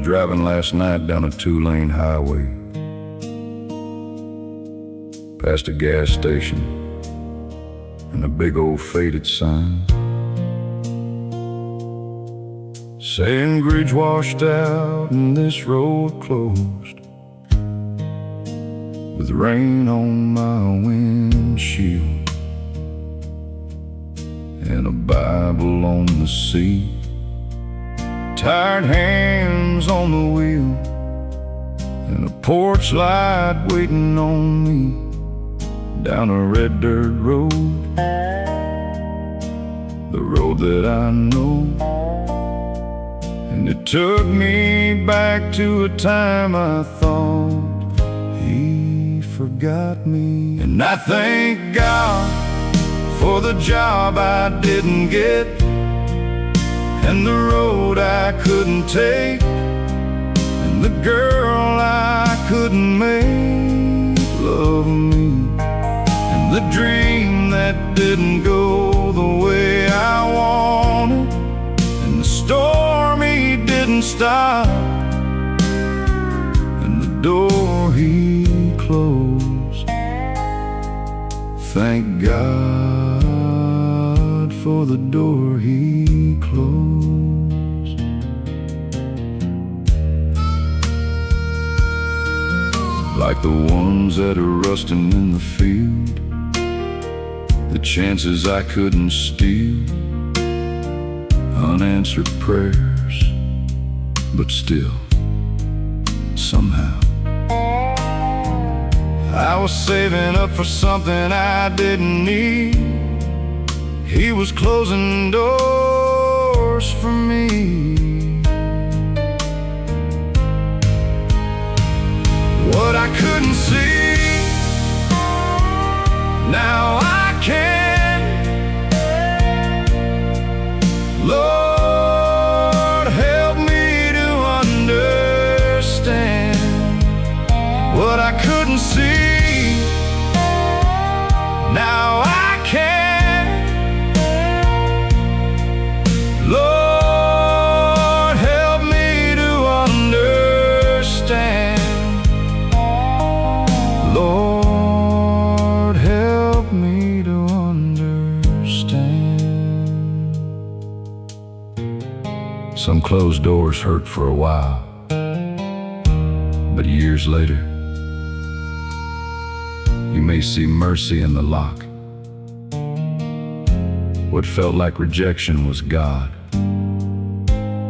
driving last night down a 2-lane highway, past a gas station and a big old faded sign saying bridge washed out and this road closed, with rain on my windshield and a Bible on the seat, tired hands on the wheel, and a porch light waiting on me down a red dirt road, the road that I know. And it took me back to a time I thought he forgot me. And I thank God for the job I didn't get, and the road I couldn't take, and the girl I couldn't make love me, and the dream that didn't go the way I wanted, and the storm he didn't stop, and the door he closed. Thank God for the door he closed. Like the ones that are rusting in the field, the chances I couldn't steal, unanswered prayers, but still, somehow I was saving up for something I didn't need. He was closing doors for me. What I couldn't see, now I can. Lord, help me to understand what I couldn't see. Now I can. Lord, help me to understand. Lord, help me to understand. Some closed doors hurt for a while, but years later, you may see mercy in the lock. What felt like rejection was God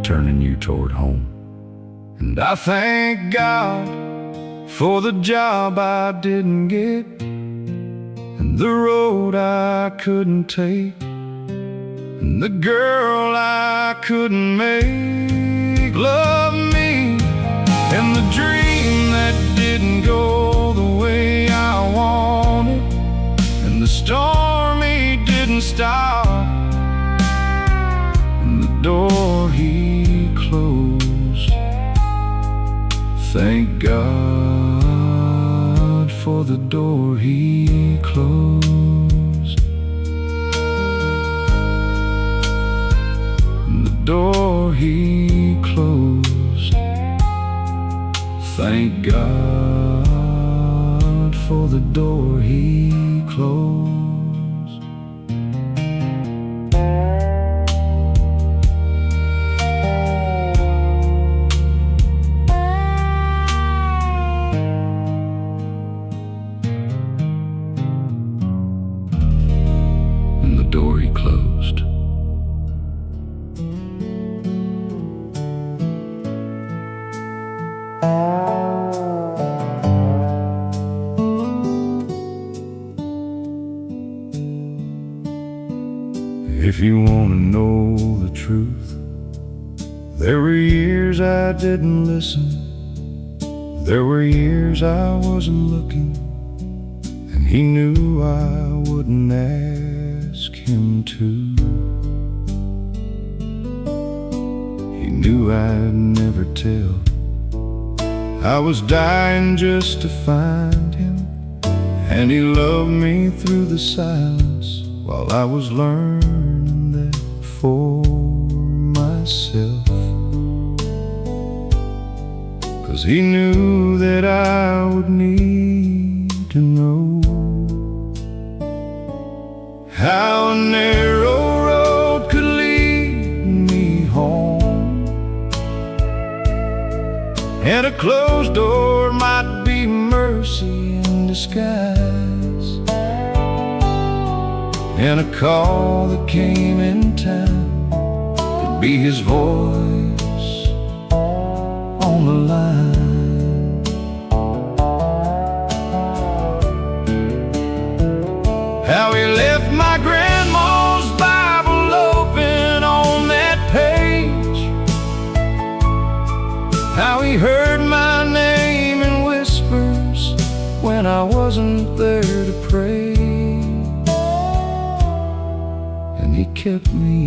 turning you toward home. And I thank God for the job I didn't get, and the road I couldn't take, and the girl I couldn't make love me, and the dream that didn't go the way I wanted, and the storm he didn't stop, and the door he closed. Thank God for the door he closed, and the door he closed. Thank God for the door he closed. And the door he closed. If you want to know the truth, there were years I didn't listen. There were years I wasn't looking, and he knew I wouldn't ask him to. He knew I'd never tell. I was dying just to find him, and he loved me through the silence while I was learning that for myself. 'cause he knew that I would need to know how a narrow road could lead me home, and a closed door might be mercy in disguise, and a call that came in time could be his voice on the line. How he left my grandma's Bible open on that page, how he heard my name in whispers when I wasn't there to pray, and he kept me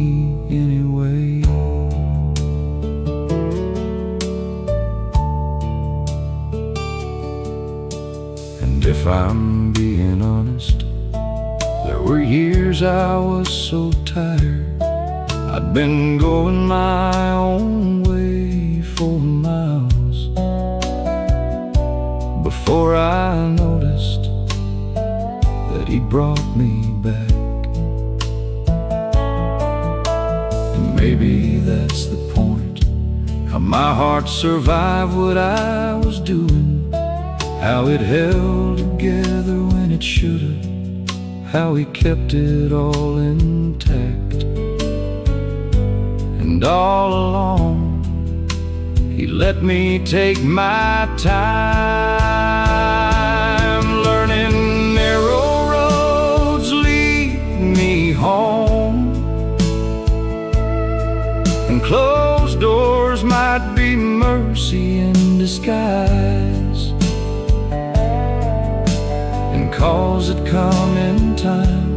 anyway. And if I'm being honest, there were years I was so tired, I'd been going my own way for miles before I noticed that he brought me back. And maybe that's the point, how my heart survived what I was doing, how it held together when it should've, how he kept it all intact. And all along, he let me take my time, learning narrow roads lead me home, and closed doors might be mercy in disguise, and calls that come in time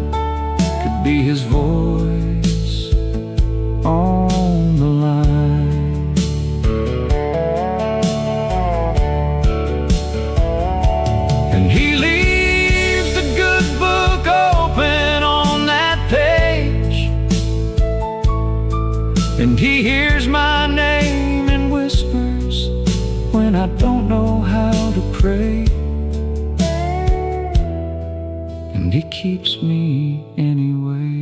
could be his voice on the line. And he leaves the good book open on that page, and he hears my name in whispers when I don't know how to pray, and he keeps me anyway.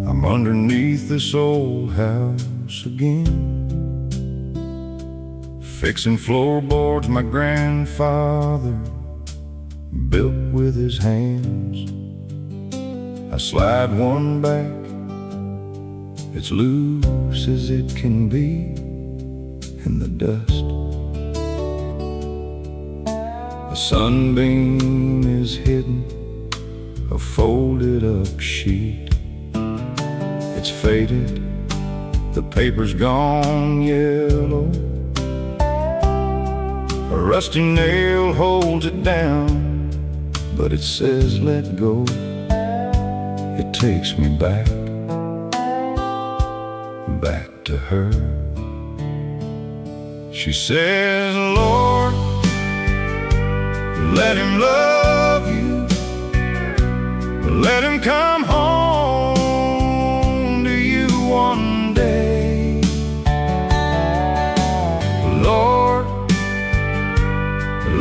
I'm underneath this old house again, fixing floorboards my grandfather built with his hands. I slide one back, it's loose as it can be in the dust. A sunbeam is hidden, a folded up sheet. It's faded, the paper's gone yellow, a rusty nail holds it down, but it says let go. It takes me back to her. She says, Lord, let him love you, let him come home to you one day. Lord,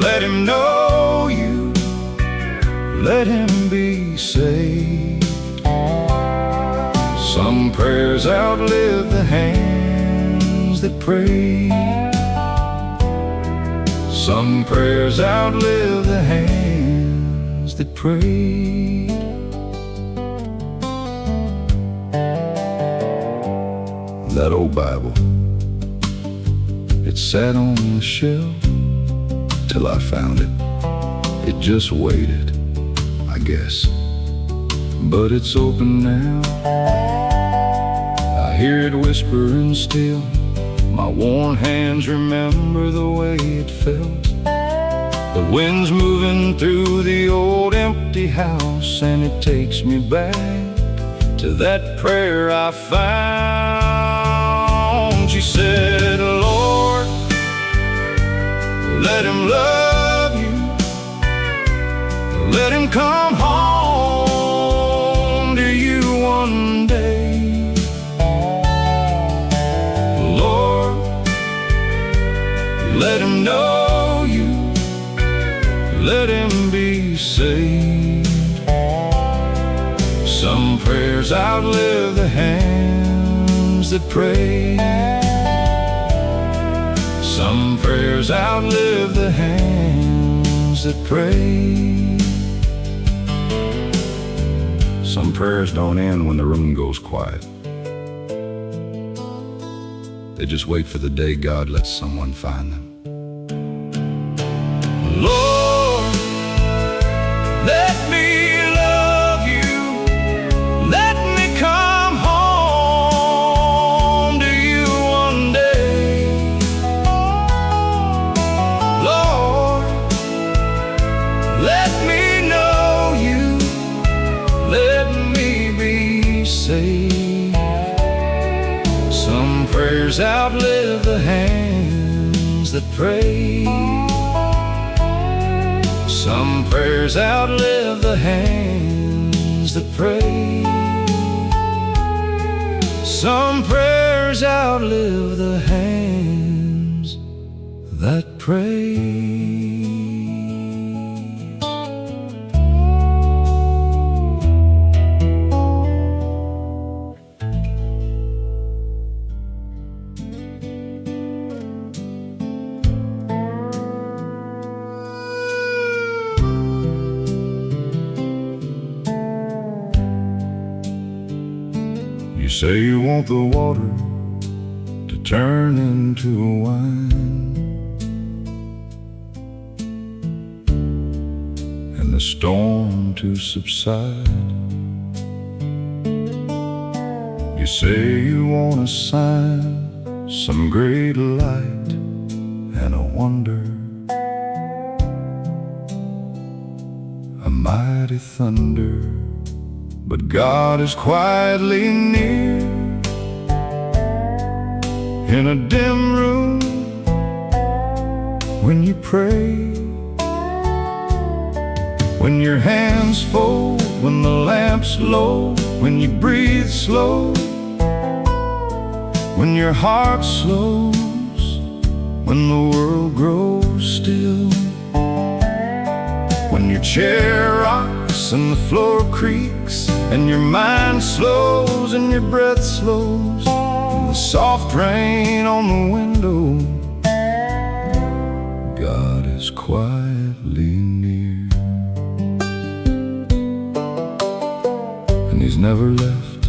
let him know you, let him be saved. Some prayers outlive the hands that pray. Some prayers outlive the hands that pray. That old Bible, it sat on the shelf till I found it. It just waited, I guess, but it's open now. I hear it whispering still, My worn hands remember the way it felt. The wind's moving through the old empty house, and it takes me back to that prayer I found. She said, Lord, let him love you. Let him come home to you one day. Lord, let him know you. Let him be saved. Some prayers outlive the hands that pray. Some prayers outlive the hands that pray. Some prayers don't end when the room goes quiet. They just wait for the day God lets someone find them. Lord, let me love you. Let me come home to you one day. Lord, let me know you. Let me be saved. Some prayers outlive the hands that pray. Some prayers outlive the hands that pray. Some prayers outlive the hands that pray. You say you want the water to turn into wine, and the storm to subside. You say you want a sign, some great light and a wonder, a mighty thunder. But God is quietly near in a dim room when you pray, when your hands fold, when the lamp's low, when you breathe slow, when your heart slows, when the world grows still, when your chair rocks and the floor creaks, and your mind slows and your breath slows, and the soft rain on the window. God is quietly near, and He's never left,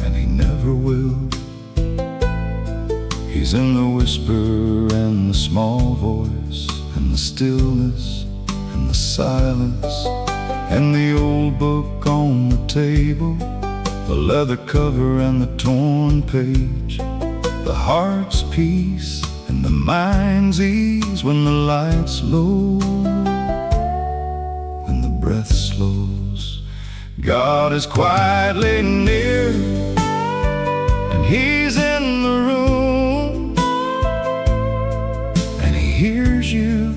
and He never will. He's in the whisper and the small voice, and the stillness and the silence, and the old book on the table, the leather cover and the torn page, the heart's peace and the mind's ease when the light's low, when the breath slows. God is quietly near, and He's in the room, and He hears you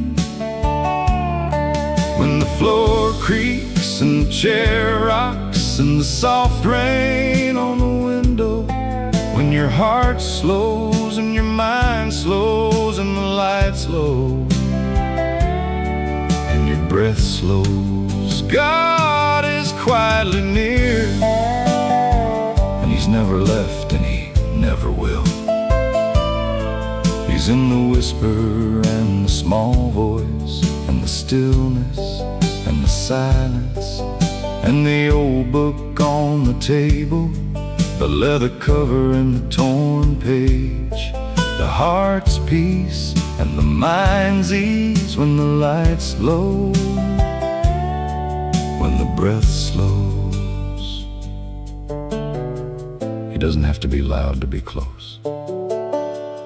when the floor creaks and the chair rocks and the soft rain on the window, when your heart slows and your mind slows and the lights low and your breath slows. God is quietly near, and He's never left, and He never will. He's in the whisper and the small voice, and the stillness and the silence, and the old book on the table, the leather cover and the torn page, the heart's peace and the mind's ease when the light's low, when the breath slows. He doesn't have to be loud to be close.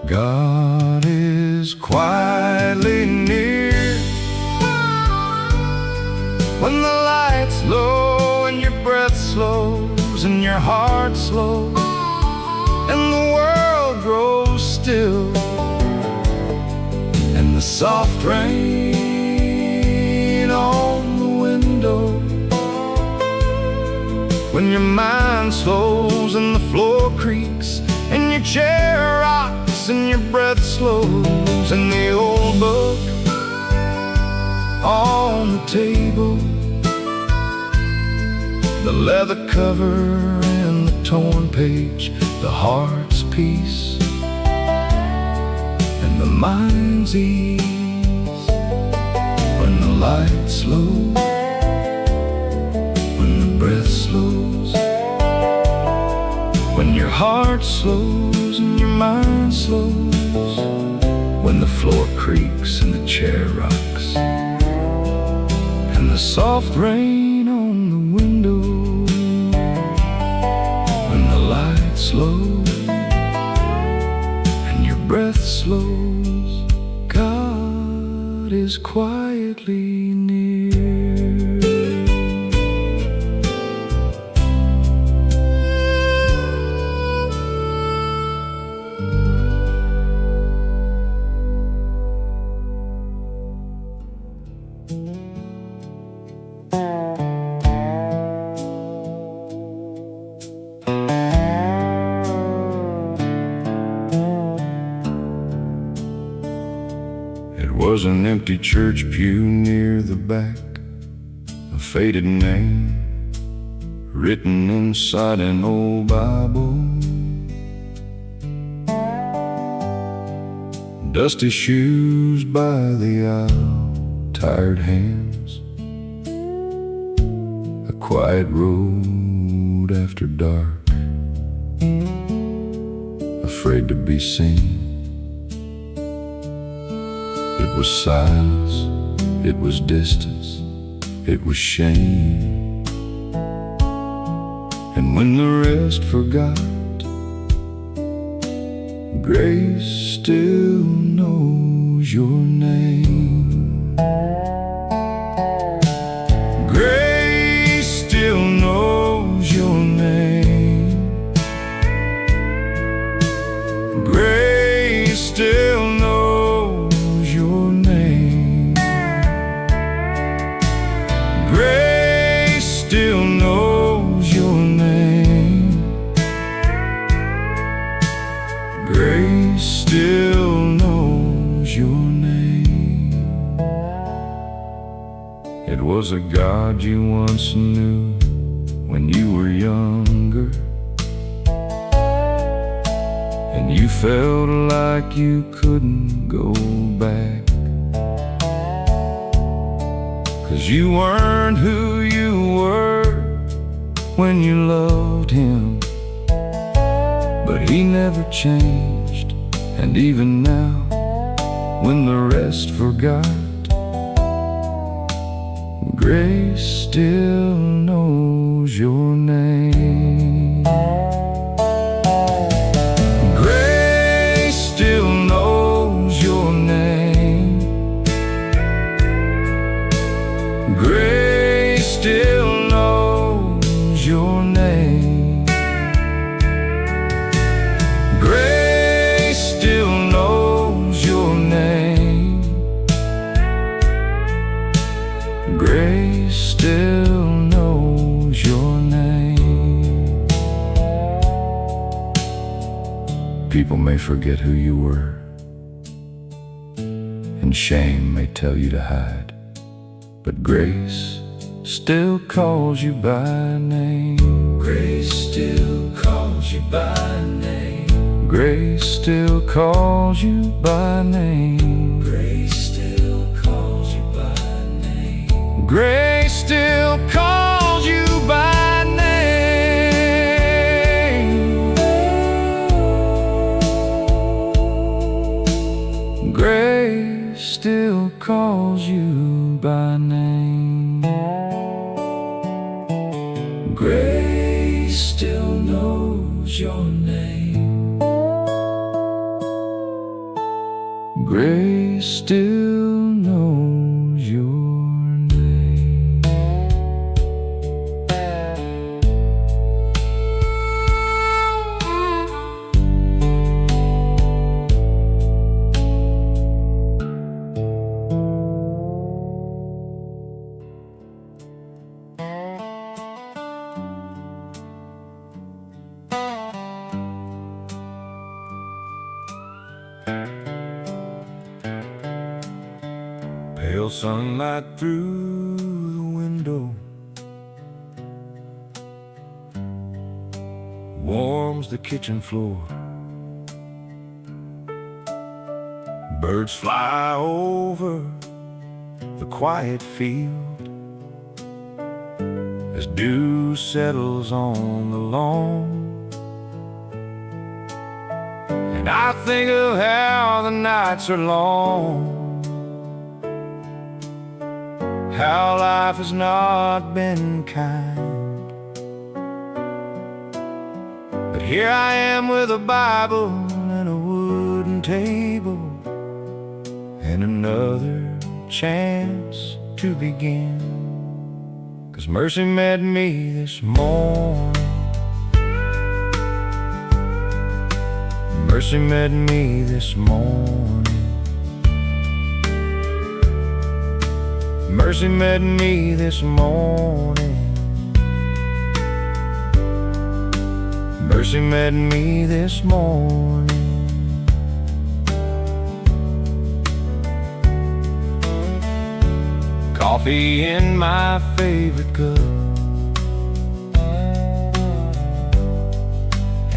God is quietly near. When the light's low and your breath slows and your heart slows and the world grows still, and the soft rain on the window, when your mind slows and the floor creaks and your chair rocks and your breath slows, and the old book on the table, the leather cover and the torn page, the heart's peace and the mind's ease. When the light slows, when the breath slows, when your heart slows and your mind slows, when the floor creaks and the chair rocks and the soft rain on the window, when the light slows and your breath slows, God is quietly near. It was an empty church pew near the back, a faded name written inside an old Bible, dusty shoes by the aisle, tired hands, a quiet road after dark, afraid to be seen. It was silence, it was distance, it was shame. And when the rest forgot, grace still knows your name. Grace still knows your name. Grace still knows your name. Grace still knows your name. Grace still knows your name. It was a God you once knew when you were younger, and you felt like you couldn't go back, 'cause you weren't who you were when you loved Him. But He never changed, and even now, when the rest forgot, grace still knows your name. Grace still knows your name. Grace still knows your name. Grace still knows your name. Grace still knows your name. People may forget who you were, and shame may tell you to hide, but grace still calls you by name. Grace still calls you by name. Grace still calls you by name. Grace still calls you by name. Grace still calls you by name. Grace still calls you by name. Grace still knows your name. still knows your name. Pale sunlight through the window warms the kitchen floor. Birds fly over the quiet field as dew settles on the lawn. And I think of how the nights are long, how life has not been kind. But here I am with a Bible and a wooden table, and another chance to begin. 'Cause mercy met me this morning. Mercy met me this morning. Mercy met me this morning. Mercy met me this morning. Coffee in my favorite cup,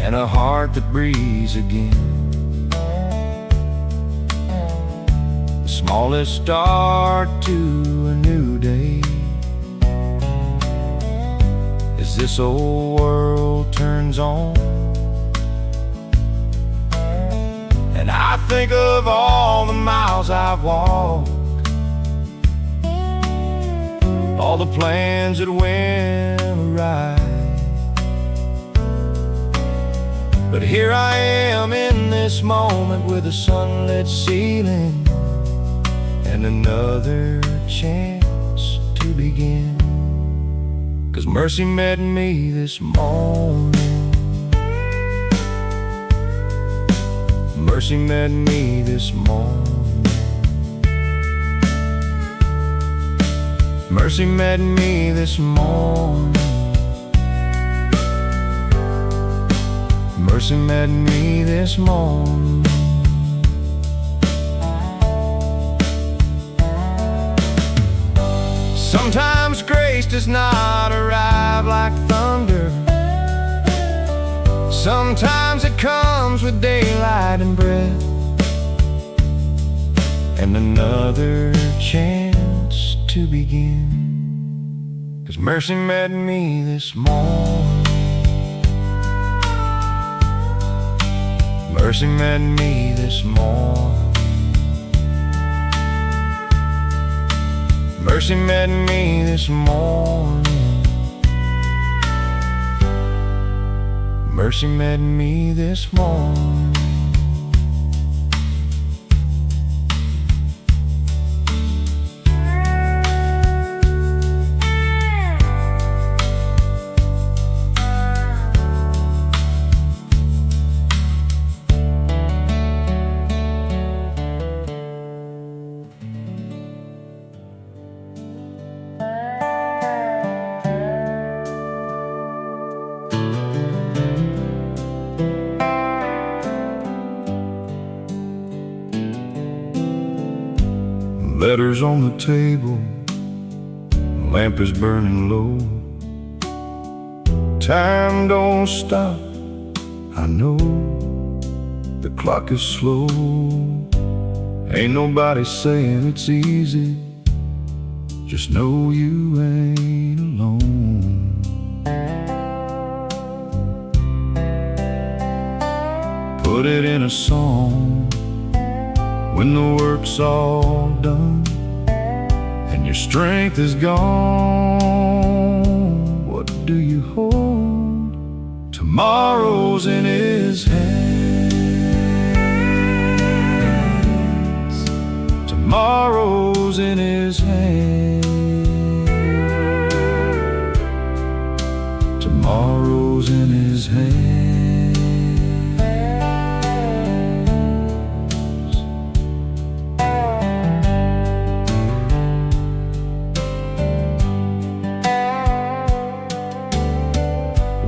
and a heart that breathes again. Smallest start to a new day as this old world turns on. And I think of all the miles I've walked, all the plans that went awry. But here I am in this moment with a sunlit ceiling and another chance to begin. 'Cause mercy met me this morning. Mercy met me this morning. Mercy met me this morning. Mercy met me this morning. Sometimes grace does not arrive like thunder. Sometimes it comes with daylight and breath, and another chance to begin. 'Cause mercy met me this morning. Mercy met me this morning. Mercy met me this morning. Mercy met me this morning. Letters on the table, lamp is burning low. Time don't stop, I know. The clock is slow. Ain't nobody saying it's easy, just know you ain't alone. Put it in a song when the work's all done and your strength is gone. What do you hold? Tomorrow's in His hands. Tomorrow's in His hands. Tomorrow's in His hands.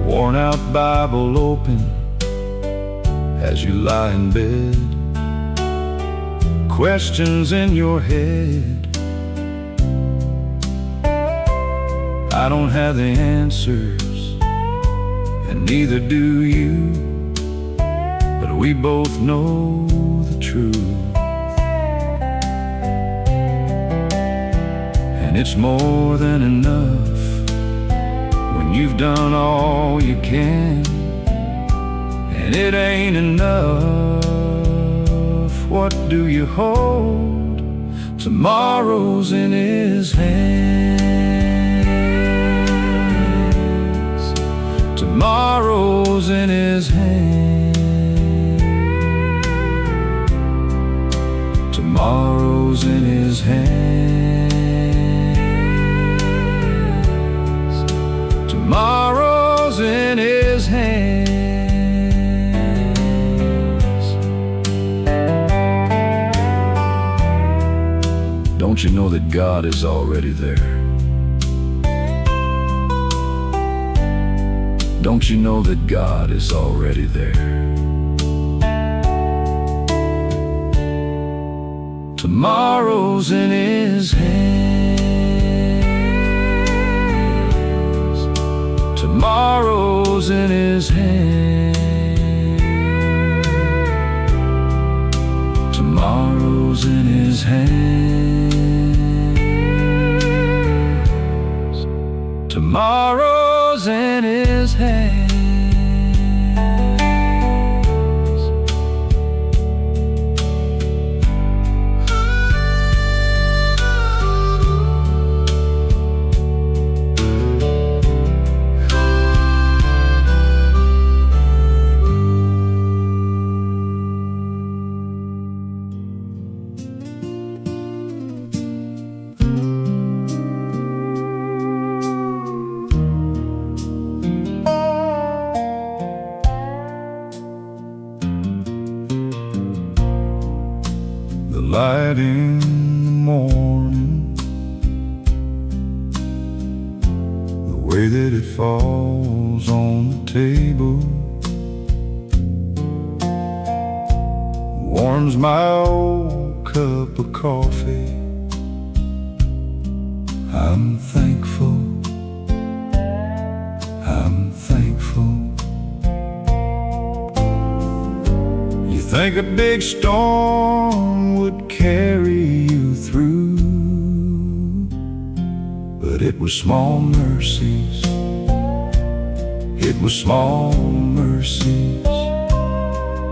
Worn out Bible open as you lie in bed, questions in your head. I don't have the answers, and neither do you, but we both know the truth. And it's more than enough when you've done all you can. And it ain't enough, what do you hold? Tomorrow's in His hands. Tomorrow's in His hands. Tomorrow's in His hands. Tomorrow's in His hands. Don't you know that God is already there? Don't you know that God is already there? Tomorrow's in His hands. Tomorrow's in His hands. Tomorrow's in His hands. Tomorrow's in His hands. The light in the morning, the way that it falls on the table, warms my old cup of coffee. I'm thankful, I'm thankful. You think a big storm would carry you through, but it was small mercies. It was small mercies.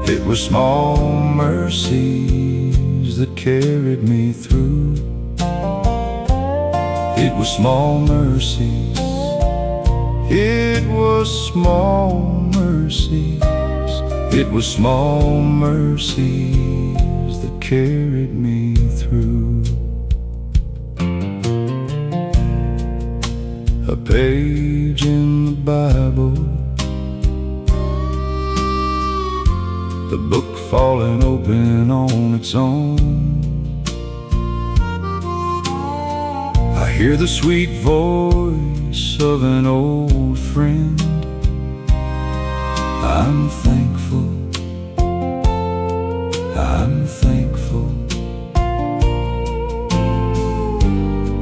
It was small mercies that carried me through. It was small mercies. It was small mercies. It was small mercies that carried me through. A page in the Bible, the book falling open on its own. I hear the sweet voice of an old friend. I'm thankful, I'm thankful.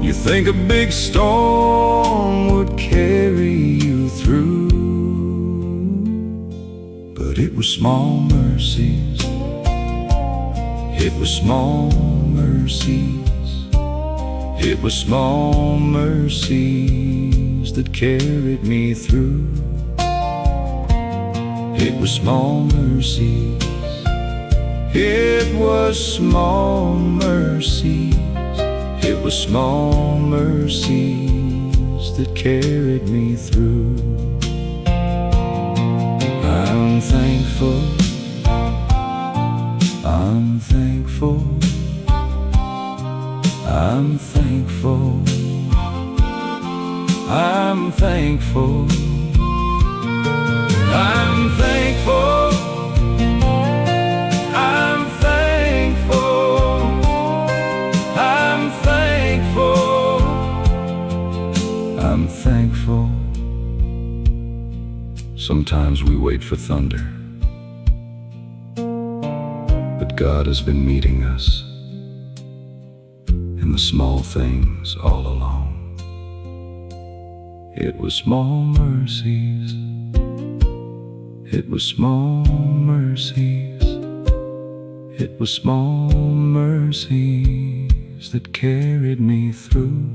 You think a big storm would carry you through, but it was small mercies. It was small mercies. It was small mercies that carried me through. It was small mercies. It was small mercies. It was small mercies that carried me through. I'm thankful. I'm thankful. I'm thankful, I'm thankful, I'm thankful, I'm thankful, I'm thankful, I'm thankful. Sometimes we wait for thunder, but God has been meeting us in the small things all along. It was small mercies, it was small mercies, it was small mercies that carried me through.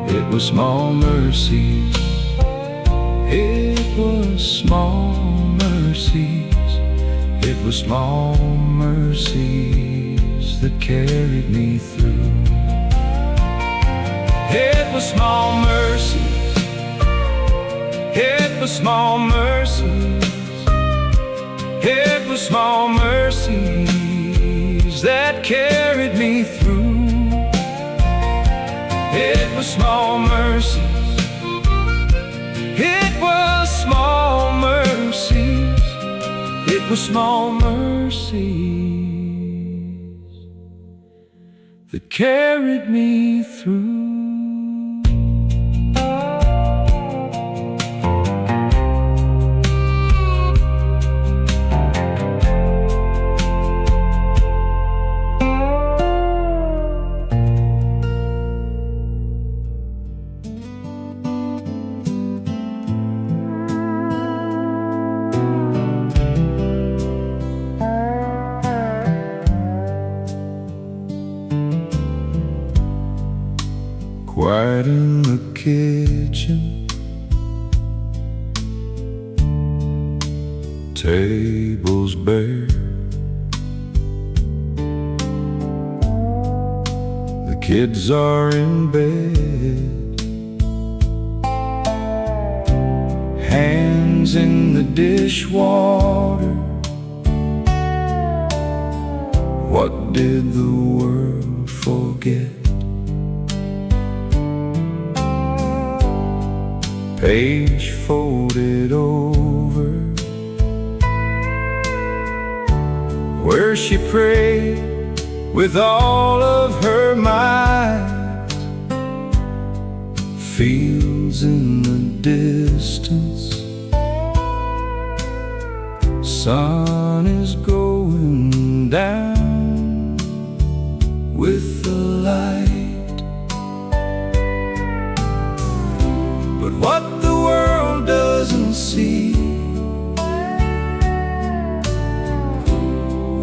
It was small mercies, it was small mercies, it was small mercies that carried me through. It was small mercies, it was small mercies, it was small mercies that carried me through. It was small mercies, it was small mercies, it was small mercies that carried me through. Quiet in the kitchen, tables bare, the kids are in bed, hands in the dishwater. What did the world forget? Page folded over, where she prayed with all of her might. Fields in the distance, sun is going down with the light. But what the world doesn't see,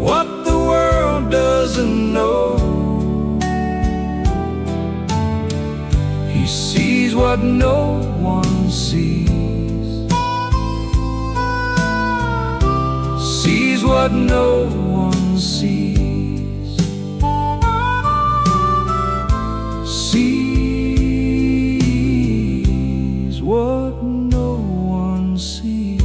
what the world doesn't know, he sees what no one sees, sees what no one sees, sees what no one sees.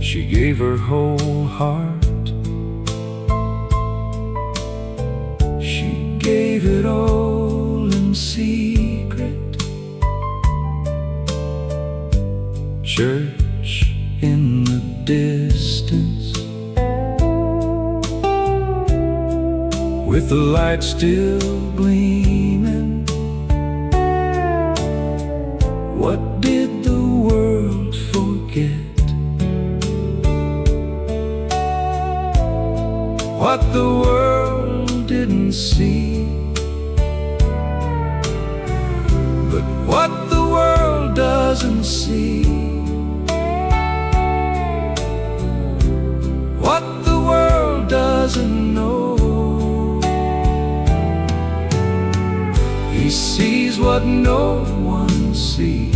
She gave her whole heart, she gave it all in secret. Church in the distance, with the light still gleaming. What did the world forget? What the world didn't see, but what the world doesn't see, what the world doesn't know, he sees what no one sees,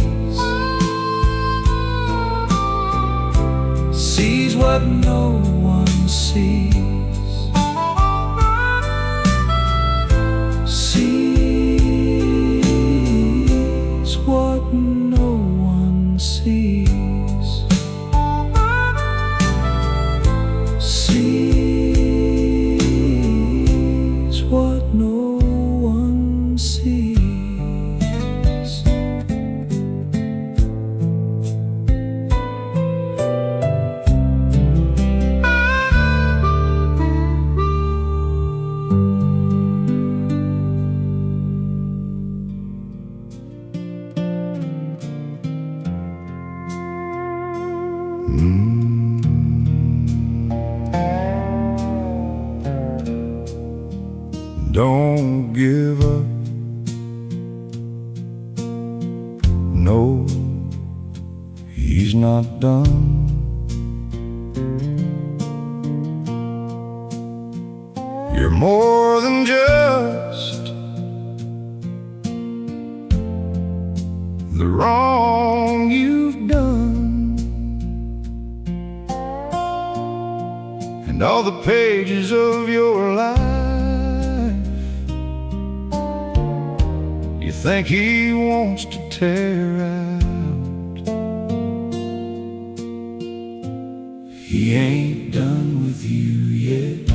sees what no one sees, sees what no one sees. Don't give up. No, he's not done. You're more than just the wrong you've done, and all the pages of your life you think he wants to tear out. He ain't done with you yet.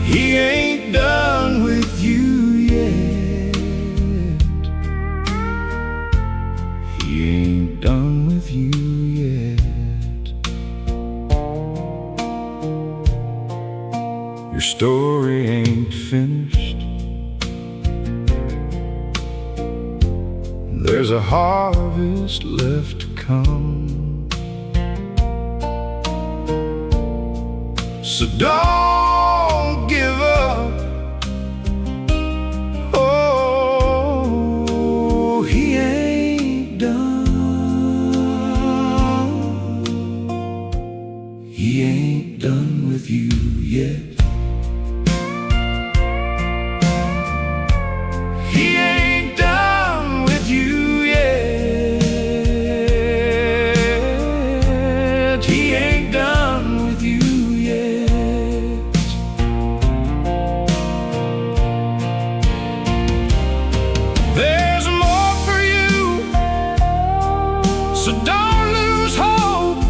He ain't done with you yet. He ain't done with you yet. Your story ain't finished. There's a harvest left to come. So don't give up. Oh, he ain't done. He ain't done with you yet. He ain't done with you yet. He ain't done with you yet. There's more for you, so don't lose hope.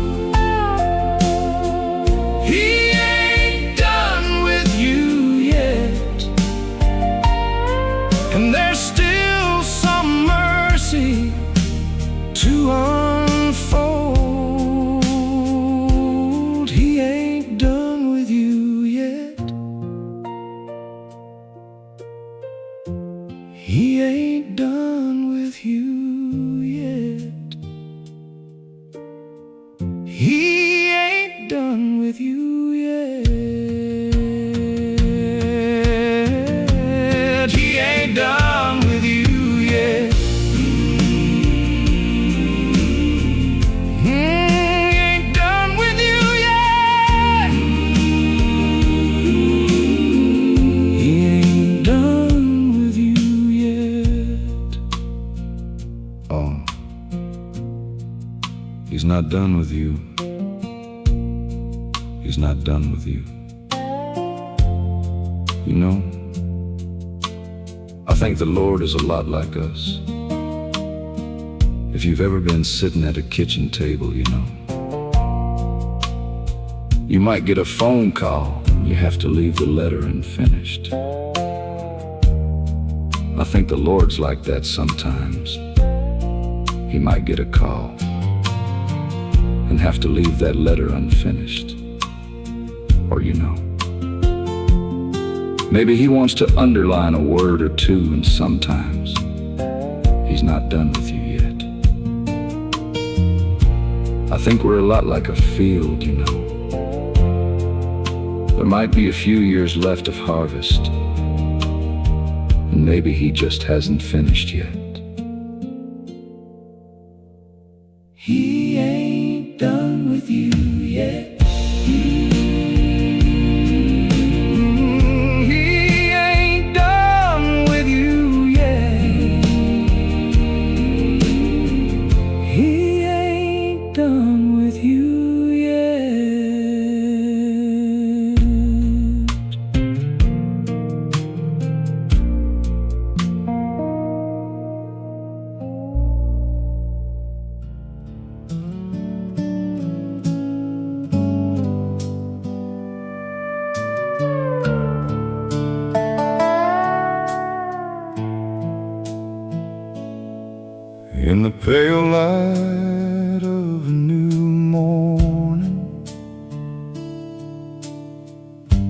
He ain't done with you yet. And there's still some mercy to unfold. He ain't done with you yet. He ain't done with you yet. He ain't done with you yet. He ain't done with you yet. He ain't done with you yet. He ain't done with you yet. Oh, he's not done with you. He's not done with you. You know, I think the Lord is a lot like us. If you've ever been sitting at a kitchen table, you know, you might get a phone call. You have to leave the letter unfinished. I think the Lord's like that sometimes. He might get a call and have to leave that letter unfinished. Or you know, maybe he wants to underline a word or two, and sometimes he's not done with you yet. I think we're a lot like a field, you know. There might be a few years left of harvest, and maybe he just hasn't finished yet. He ain't done with you yet. Done with you yet. In the pale light of a new morning,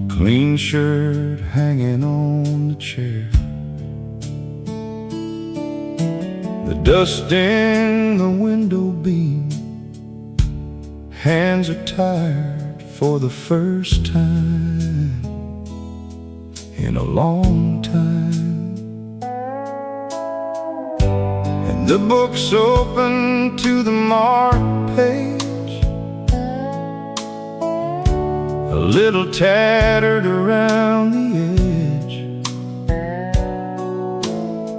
clean shirt hanging on the chair, the Dust in the window beam, hands are tired for the first time in a long time. And the book's open to the marked page, a little tattered around the edge.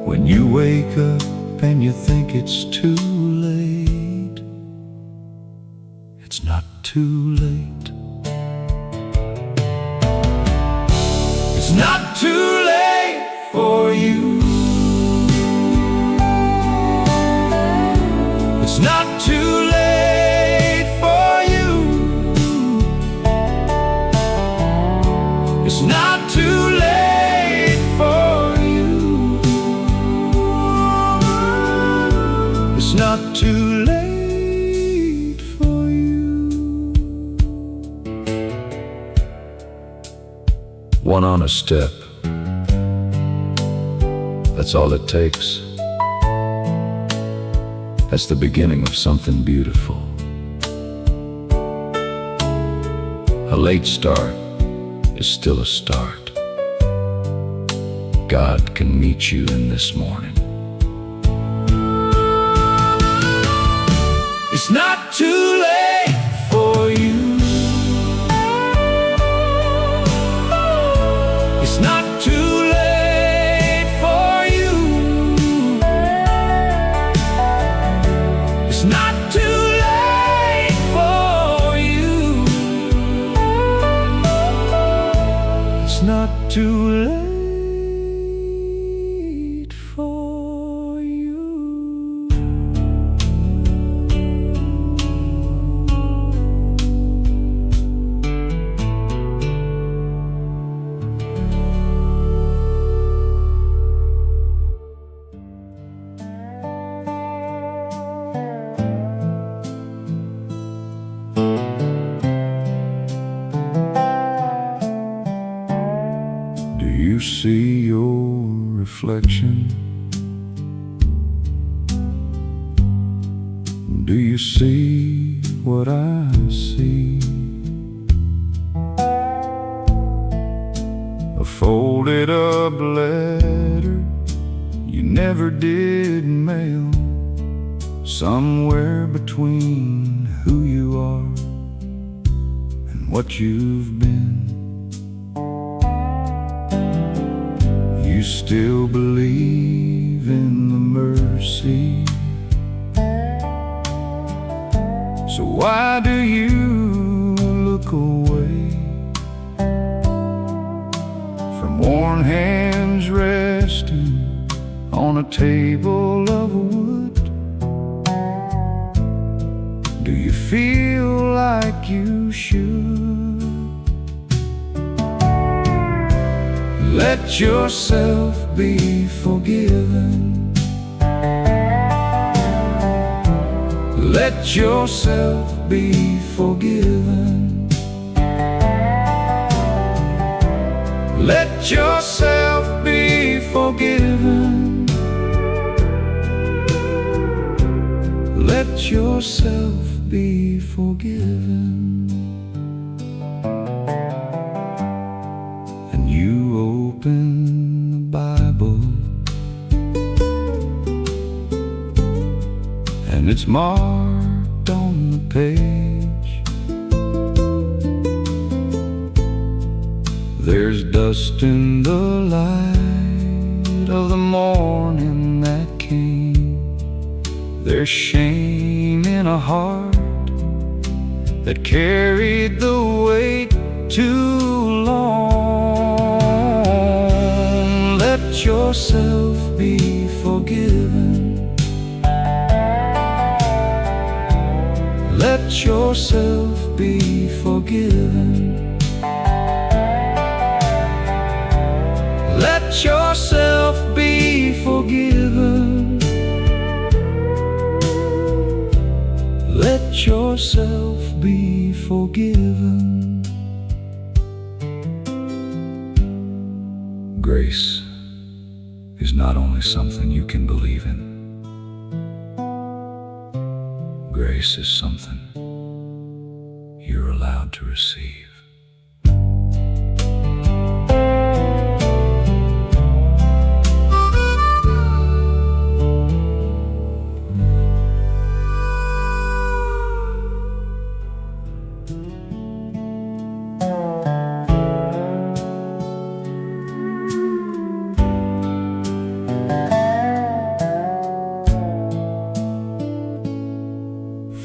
When you wake up and you think it's too late, it's not too late. It's not too late for you. It's not too late for you. It's not too late for you. It's not too late for you. One honest step, that's all it takes. That's the beginning of something beautiful. A late start is still a start. God can meet you in this morning. It's not too late for you. It's not too late for you. It's not too late for you. It's not too late for you. Do you see your reflection? Do you see what I see? A folded up letter you never did mail, somewhere between who you are and what you've been. You still believe in the mercy, so why do you look away from worn hands resting on a table of wood? Do you feel like you should let yourself be forgiven? Let yourself be forgiven. Let yourself be forgiven. Let yourself be forgiven. And you open the Bible, and it's marked on the page. There's dust in the light of the morning that came. There's shame in a heart that carried the weight too long. Let yourself be forgiven. Let yourself be forgiven. Let yourself be forgiven. Let yourself be forgiven. Grace is not only something you can believe in, grace is something you're allowed to receive.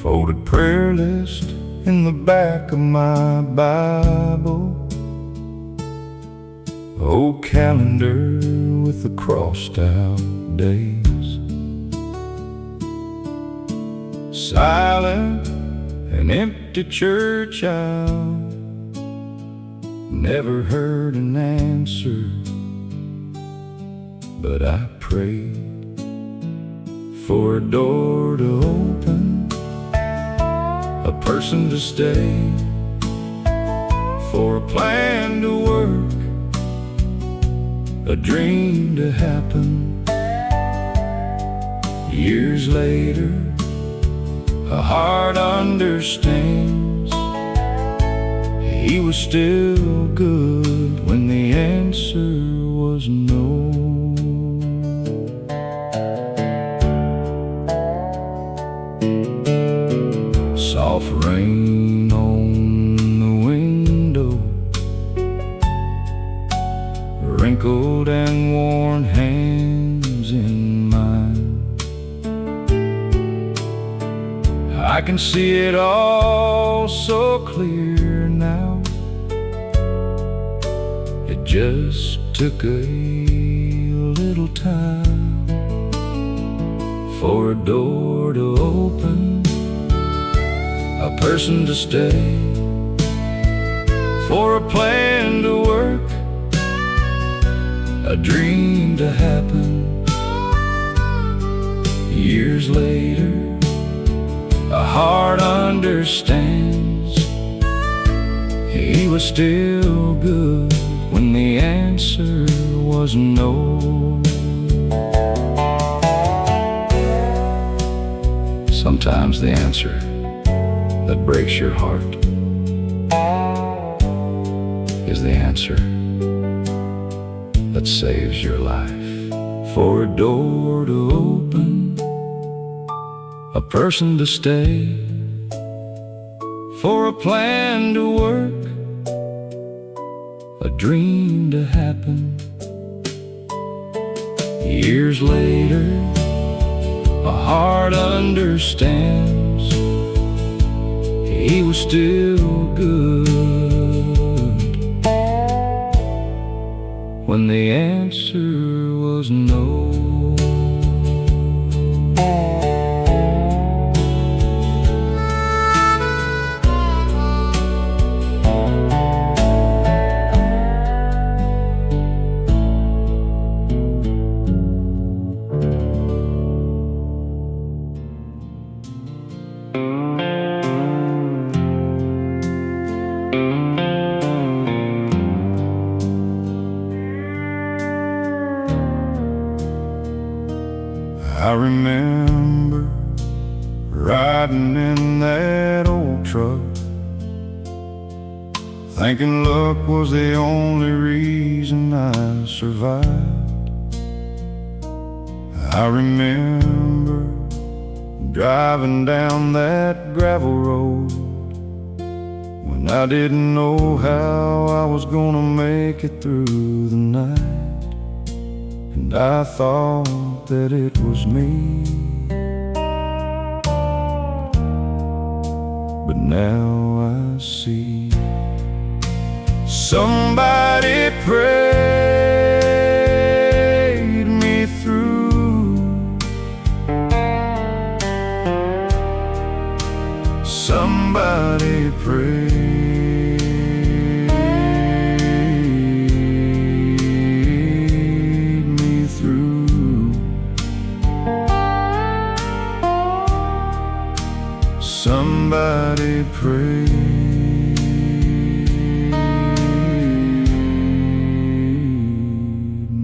Folded prayer list in the back of my Bible, old calendar with the crossed out days, silent and empty church aisle, never heard an answer, but I prayed for a door to open, a person to stay, for a plan to work, a dream to happen. Years later, a heart understands. He was still good when the answer was no. Soft rain on the window, wrinkled and worn hands in mine. I can see it all so clear now. It just took a little time for a door to open, a person to stay, for a plan to work, a dream to happen. Years later, a heart understands. He was still good when the answer was no. Sometimes the answer that breaks your heart is the answer that saves your life. For a door to open, a person to stay, for a plan to work, a dream to happen. Years later, a heart understands. He was still good when the answer was no. I remember riding in that old truck, thinking luck was the only reason I survived. I remember driving down that gravel road when I didn't know how I was gonna make it through the night, and I thought that it was me. But now I see somebody prayed me through. Somebody prayed me through. Somebody prayed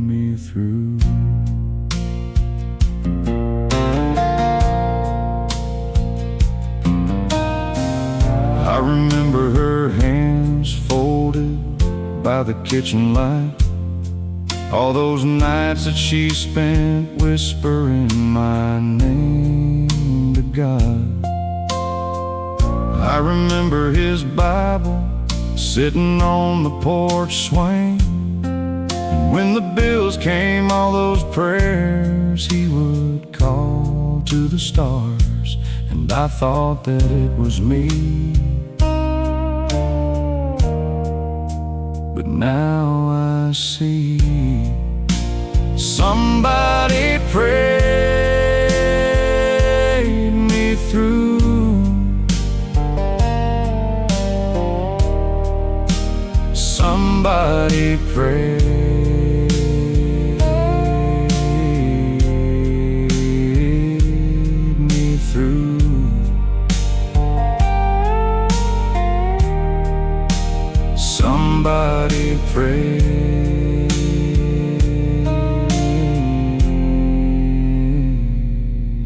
me through. by the kitchen light, all those nights that she spent whispering my name to God. I remember his Bible sitting on the porch swing, and when the bills came, all those prayers he would call to the stars, and I thought that it was me. But now I see somebody prayed me through. Somebody prayed me through. Somebody prayed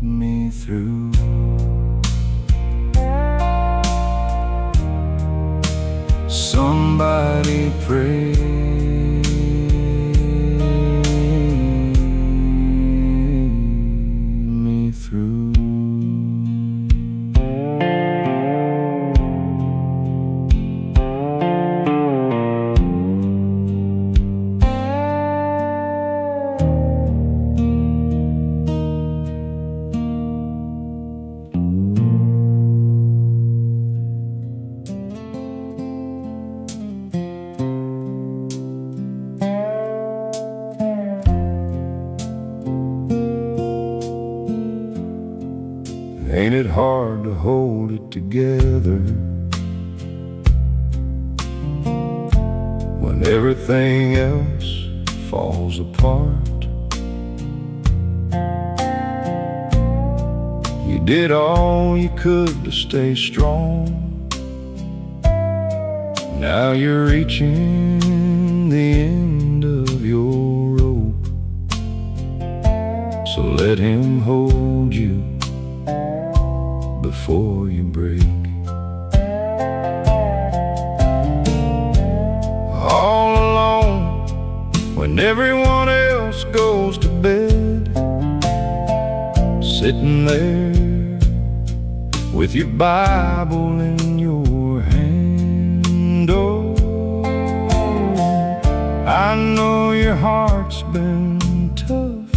me through. Somebody prayed me through. Ain't it hard to hold it together when everything else falls apart? You did all you could to stay strong. Now you're reaching the end of your rope. So let him hold you before you break. All alone when everyone else goes to bed, sitting there with your Bible in your hand. Oh, I know your heart's been tough,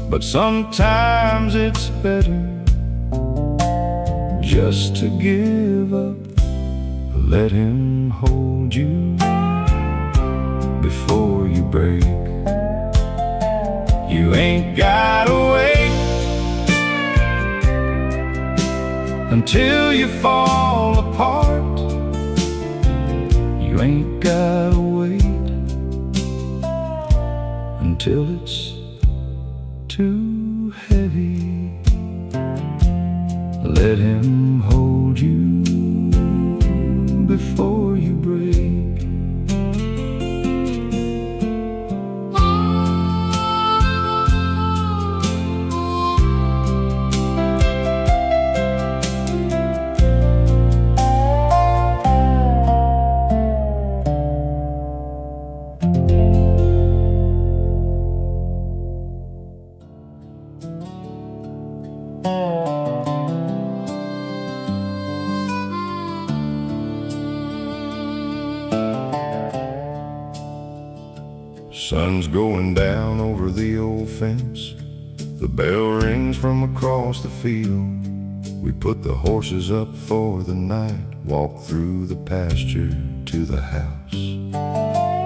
but sometimes it's better just to give up. Let him hold you before you break. You ain't gotta wait until you fall apart. You ain't gotta wait until it's too heavy. Let him hold you before you break. Sun's going down over the old fence. The bell rings from across the field. We put the horses up for the night, walk through the pasture to the house,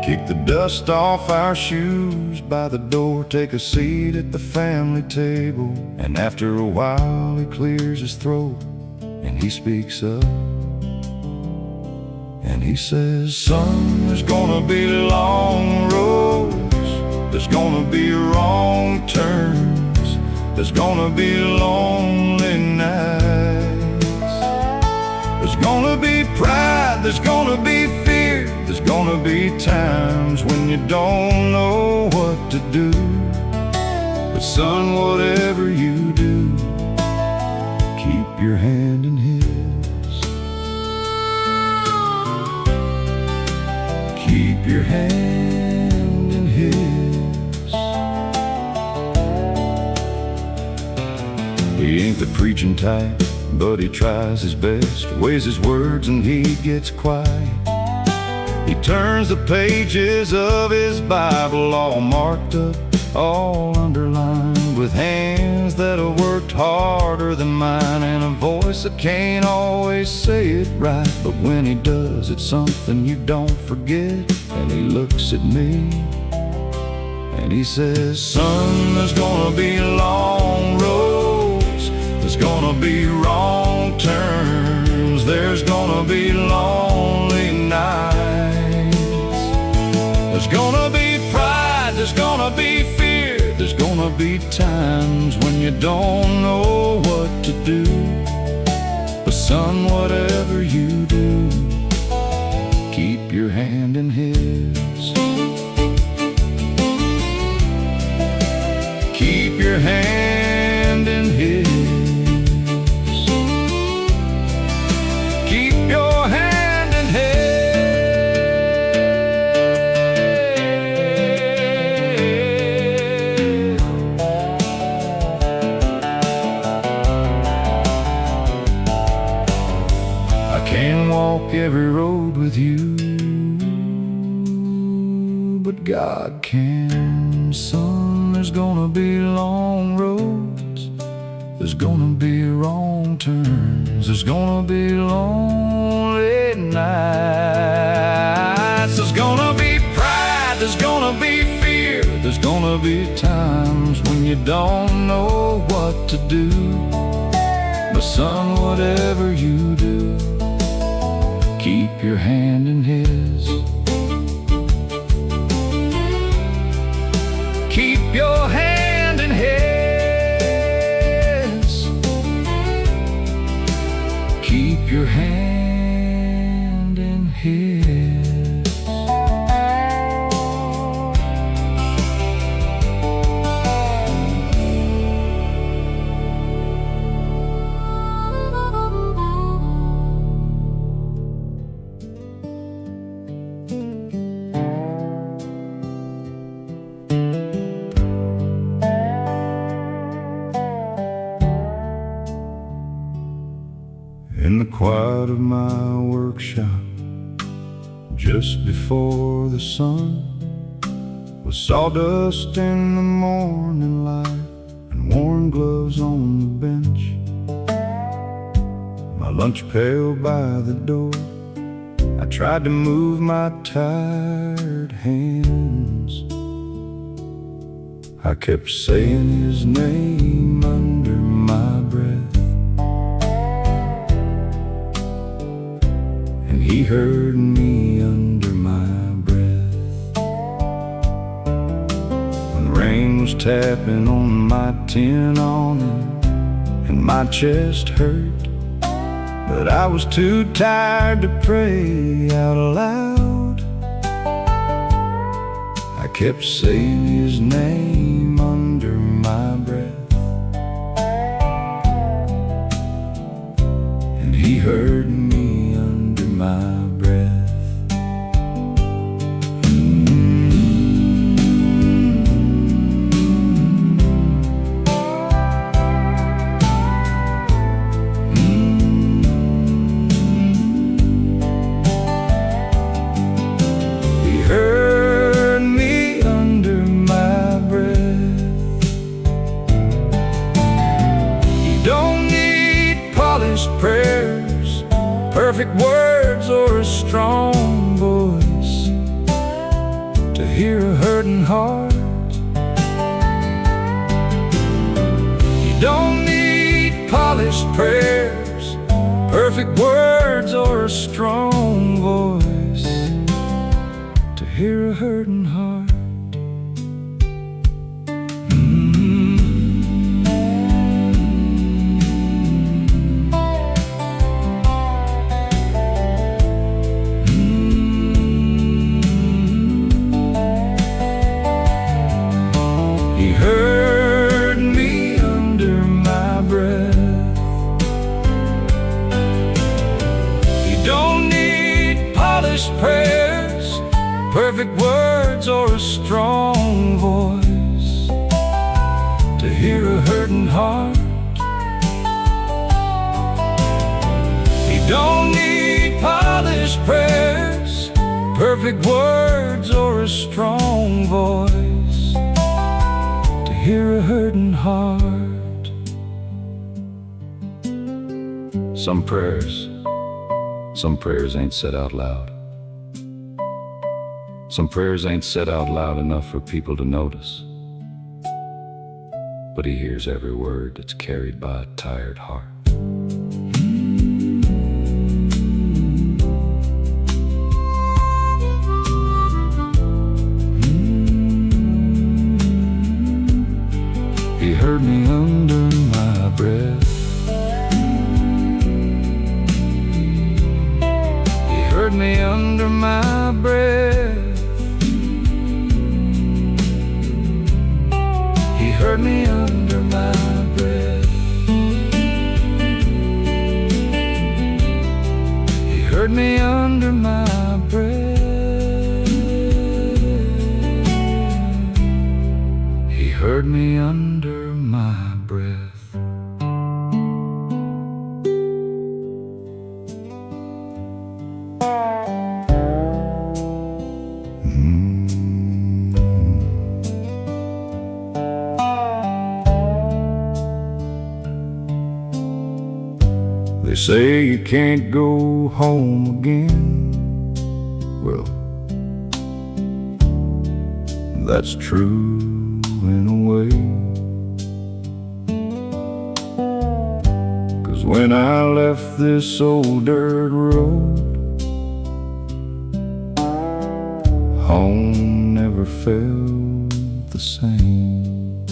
kick the dust off our shoes by the door, take a seat at the family table. And after a while he clears his throat and he speaks up, and he says, son, there's gonna be long roads, there's gonna be wrong turns, there's gonna be lonely nights, there's gonna be pride, there's gonna be fear, there's gonna be times when you don't know what to do. But son, whatever you do, keep your hand in his. He ain't the preaching type, but he tries his best, weighs his words and he gets quiet. He turns the pages of his Bible, all marked up, all underlined, with hands that have worked harder than mine, and a voice that can't always say it right, but when he does, it's something you don't forget. And he looks at me and he says, son, there's gonna be long roads, there's gonna be wrong turns, there's gonna be lonely nights, there's gonna be pride, there's gonna be fear, there's gonna be times when you don't know what to do. But son, whatever you do, keep your hand in his. Keep your hand in his. Keep your hand in his. I can't walk every road with you, but God can, son. There's gonna be long roads, there's gonna be wrong turns, there's gonna be lonely nights, there's gonna be pride, there's gonna be fear, there's gonna be times when you don't know what to do. But son, whatever you do, keep your hand in his. Keep your hand in his. Keep your hand in his. In the quiet of my workshop, just before the sun, with sawdust in the morning light and worn gloves on the bench, my lunch pail by the door, I tried to move my tired hands. I kept saying his name under my breath. He heard me under my breath. When rain was tapping on my tin awning and my chest hurt, but I was too tired to pray out loud. I kept saying his name under my breath, and he heard me under my breath. He heard me under my breath. You don't need polished prayers, perfect words, or a strong voice to hear a hurting heart. You don't need polished prayers, perfect words, or a strong voice to hear a hurting heart. He heard me under my breath. You don't need polished prayers, perfect words, or a Don't need polished prayers, perfect words, or a strong voice to hear a hurting heart. Some prayers ain't said out loud. Some prayers ain't said out loud enough for people to notice. But he hears every word that's carried by a tired heart. He heard me under my breath. He heard me under my breath. He heard me under my breath. He heard me under my breath. He heard me under my breath. They say you can't go home again. Well, that's true in a way. 'Cause when I left this old dirt road, home never felt the same.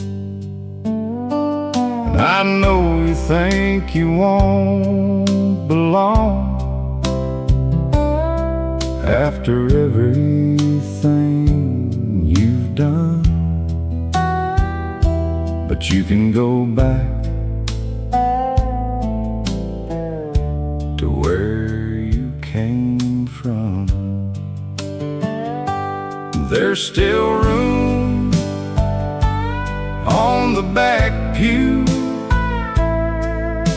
And I know you think you won't belong after everything you've done, but you can go back to where you came from. There's still room on the back pew,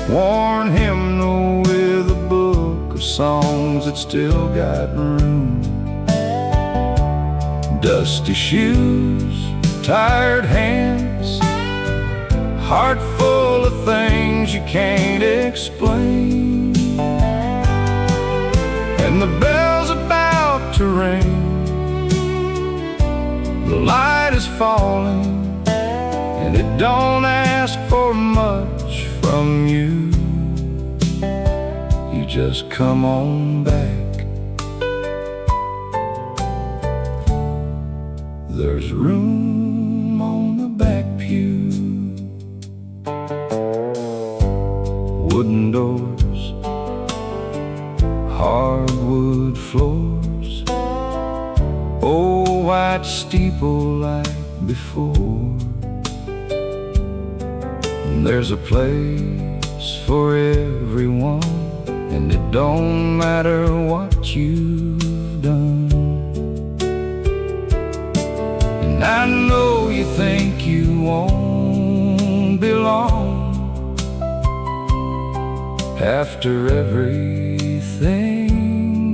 worn hymnal with a book of songs that still got room. Dusty shoes, tired hands, heart full of things you can't explain. And the bell's about to ring, the light is falling, and it don't ask for much from you. You just come on back. There's room on the back pew. Wooden doors, hardwood floors, old white steeple like before. There's a place for everyone, and it don't matter what you've done. And I know you think you won't belong after everything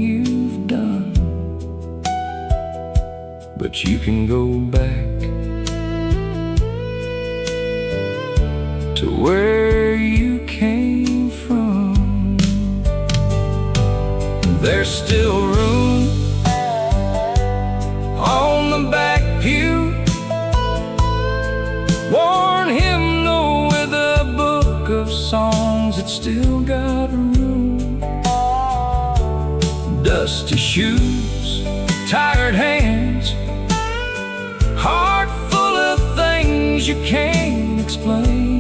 you've done, but you can go back to where you came from. There's still room on the back pew, worn hymnal with a book of songs that still got room. Dusty shoes, tired hands, heart full of things you can't explain.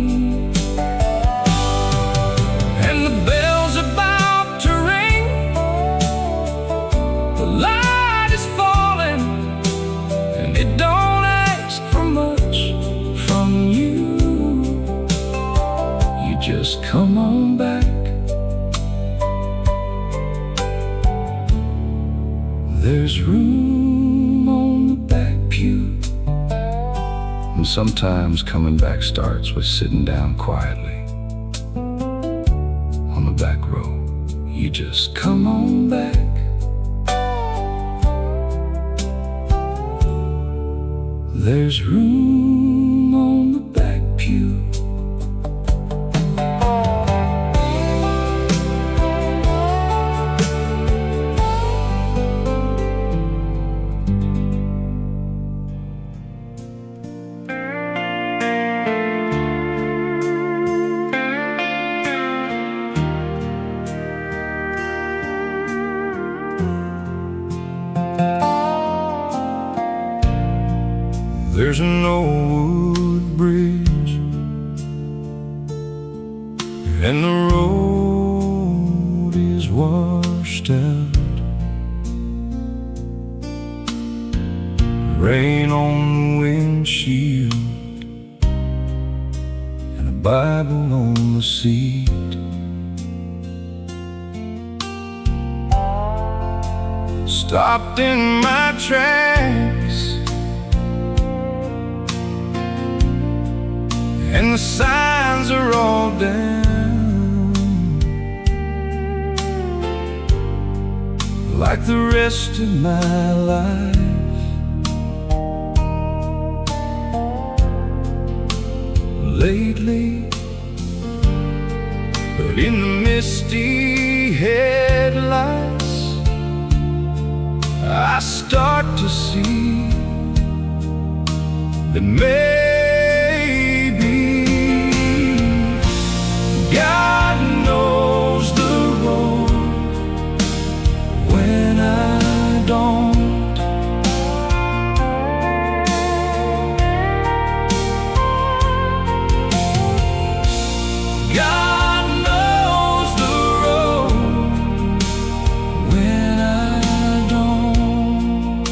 Just come on back. There's room on the back pew. And sometimes coming back starts with sitting down quietly on the back row. you just come on back. There's room on the back pew. There's an old wood bridge, and the road is washed out. Rain on the windshield, and a Bible on the seat. Stopped in my tracks, and the signs are all down, like the rest of my life. Lately, but in the misty headlights, I start to see that God knows the road when I don't. God knows the road when I don't.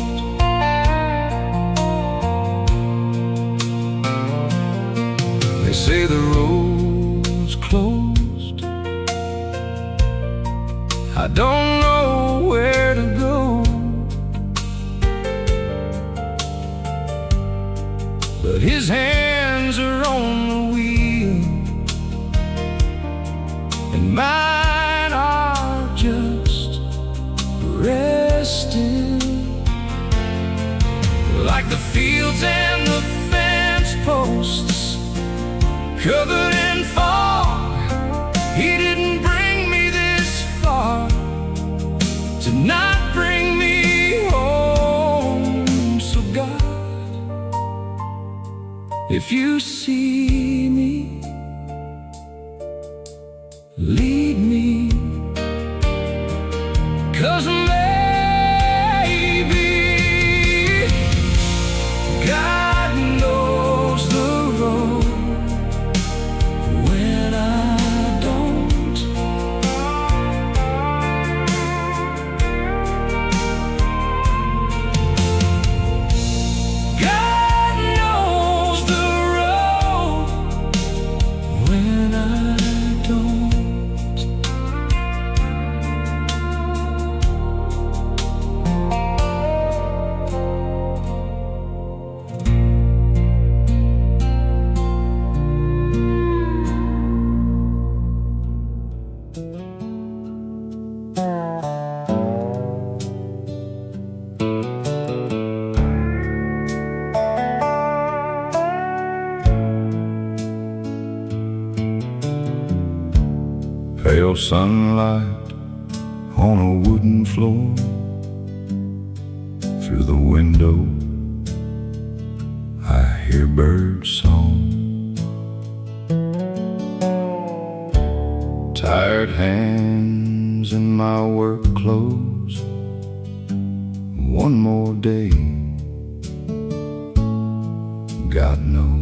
They say the road's closed. I don't know where to go, but His hands are on the wheel, and mine are just resting. Like the fields and the fence posts covered in fog, He didn't bring me this far to not bring me home. So God, if you see me, lead me, 'cause maybe God knows the road when I don't. God knows the road when I don't. Pale sunlight on a wooden floor. Through the window I hear bird song. Tired hands in my work clothes. One more day, God knows.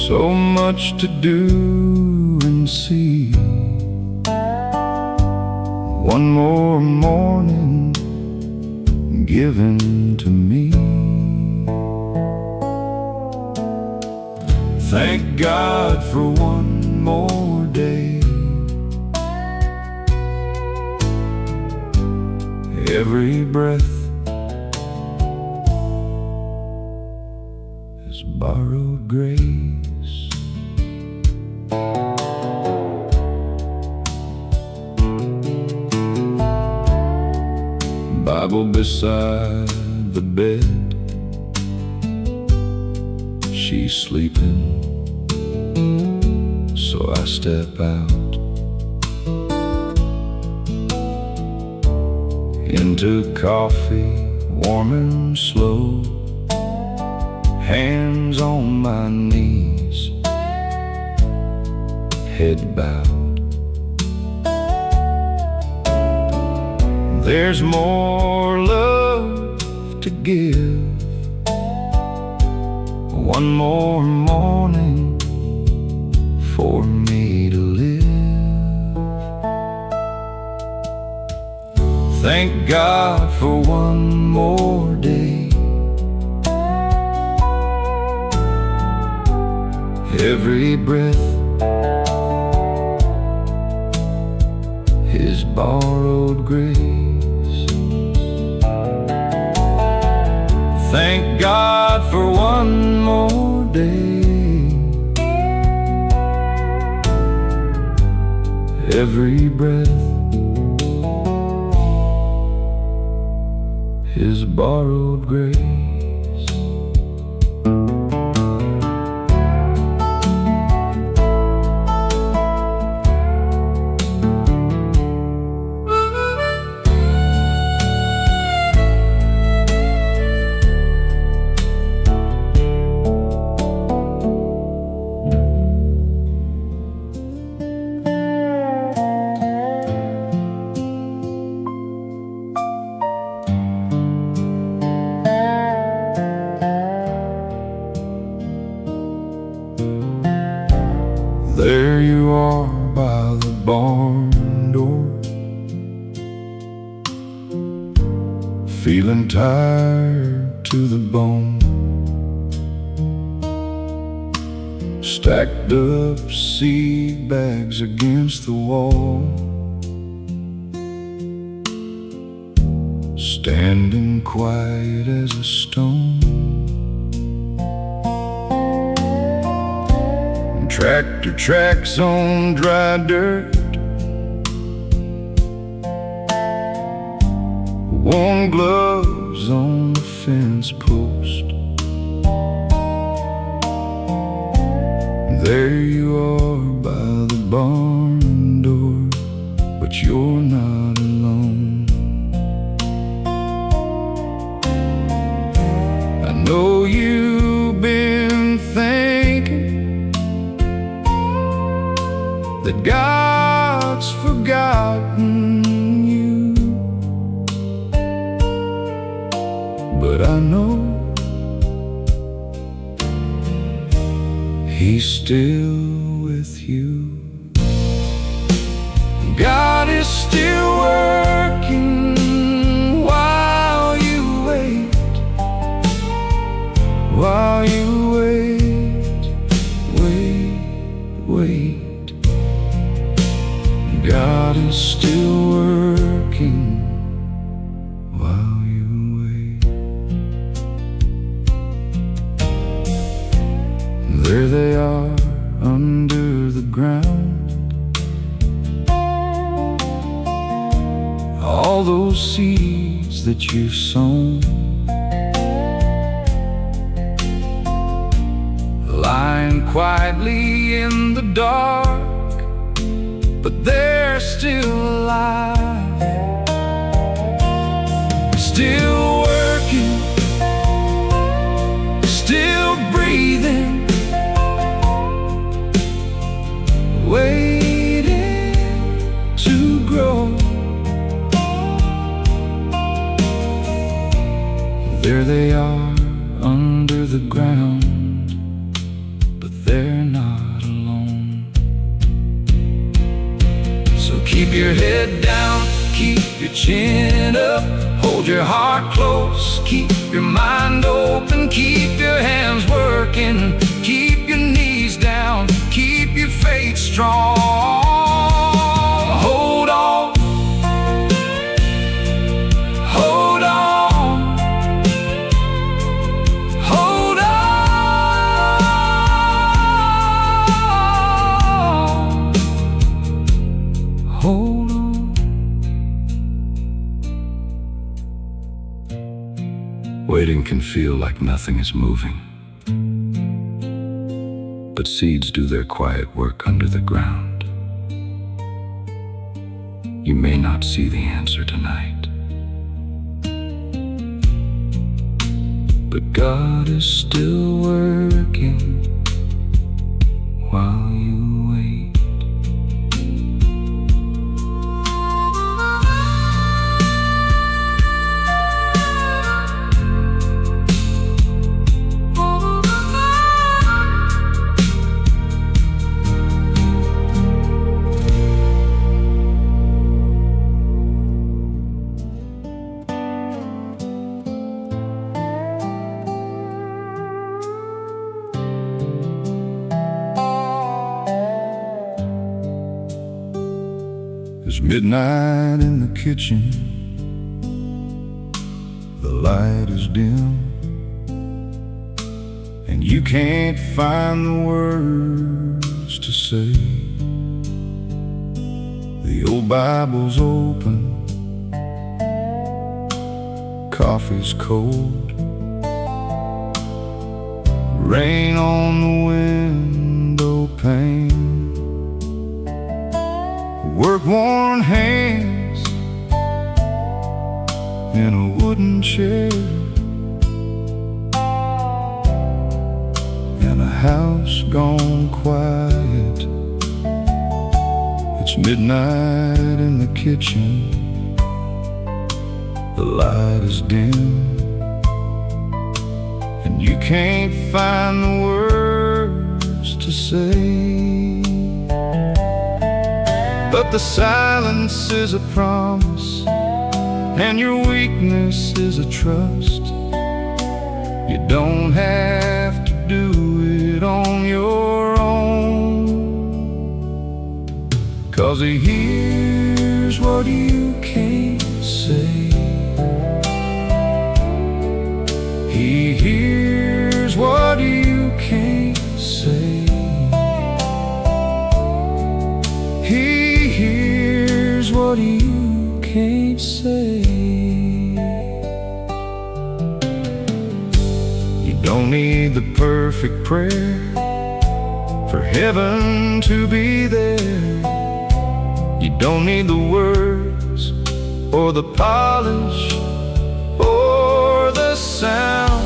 So much to do and see. One more morning given to me. Thank God for one more day. Every breath is borrowed grace. Bible beside the bed. She's sleeping, so I step out into coffee, warm and slow, hands on my knees, head bowed. There's more love to give, one more morning for me to live. Thank God for one more day. Every breath, His borrowed grace. Thank God for one more day. Every breath, His borrowed grace. There you are by the barn door, feeling tired to the bone, stacked up seed bags against the wall, standing quiet as a stone. Tractor tracks on dry dirt, warm gloves on the fence post. There you are by the barn door, but you're not alone. I know you've been thinking that God's forgotten you, but I know He's still with you. God is still working while you wait, while you wait, wait. God is still working while you wait. There they are under the ground, all those seeds that you've sown, lying quietly in the dark, but they're still alive, still working, still breathing, waiting to grow. There they are under the ground, but they're not alone. So keep your head down, keep your chin up, hold your heart close, keep your mind open, keep your hands working, keep your knees down, keep your faith strong. Hold on, hold on, hold on, hold on. Waiting can feel like nothing is moving, but seeds do their quiet work under the ground. You may not see the answer tonight, but God is still working while you wait. It's midnight in the kitchen, the light is dim, and you can't find the words to say. The old Bible's open, coffee's cold, rain on the window pane, work-worn hands in a wooden chair, and a house gone quiet. It's midnight in the kitchen, the light is dim, and you can't find the words to say. But the silence is a promise, and your weakness is a trust. You don't have to do it on your own, 'cause He hears what you can't say. He hears what you can't say. He hears what you can't say. You don't need the perfect prayer for heaven to be there. You don't need the words or the polish or the sound,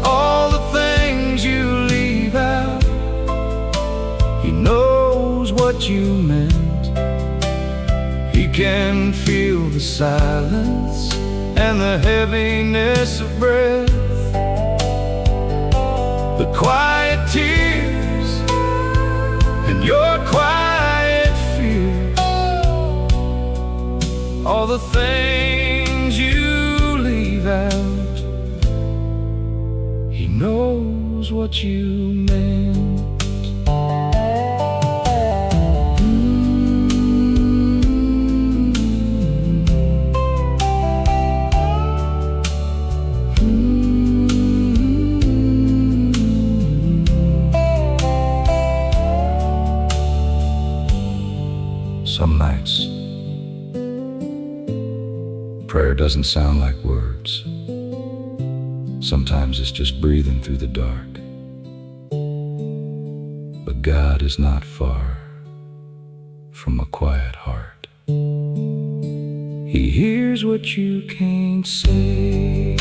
all the things you leave out. He knows what you meant. He can feel the silence and the heaviness of breath, the quiet tears and your quiet fears, all the things you leave out. He knows what you meant. Some nights, prayer doesn't sound like words. Sometimes it's just breathing through the dark. But God is not far from a quiet heart. He hears what you can't say.